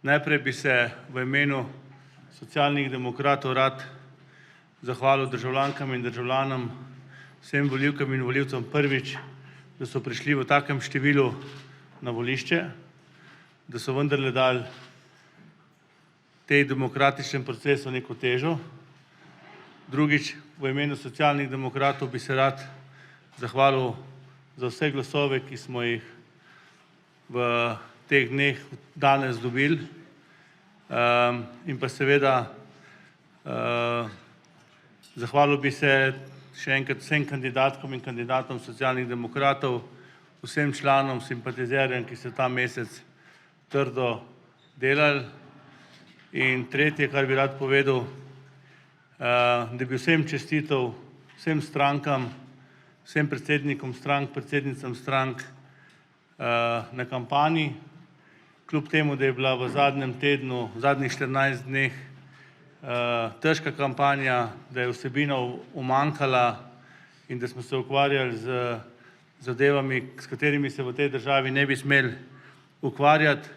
Najprej bi se v imenu Socialnih demokratov rad zahvalil državljankam in državljanom, vsem volivkam in volivcem prvič, da so prišli v takem številu na volišče, da so vendarle dali tej demokratičnem procesu neko težo. Drugič, v imenu Socialnih demokratov bi se rad zahvalil za vse glasove, ki smo jih v teh dneh danes dobili, in pa seveda zahvalil bi se še enkrat vsem kandidatkom in kandidatom Socialnih demokratov, vsem članom, simpatizerjem, ki so ta mesec trdo delali. In tretje, kar bi rad povedal, da bi vsem čestital, vsem strankam, vsem predsednikom strank, predsednicam strank na kampanji, kljub temu, da je bila v zadnjem tednu, v zadnjih 14 dneh težka kampanja, da je vsebina umanjkala in da smo se ukvarjali z zadevami, s katerimi se v tej državi ne bi smeli ukvarjati.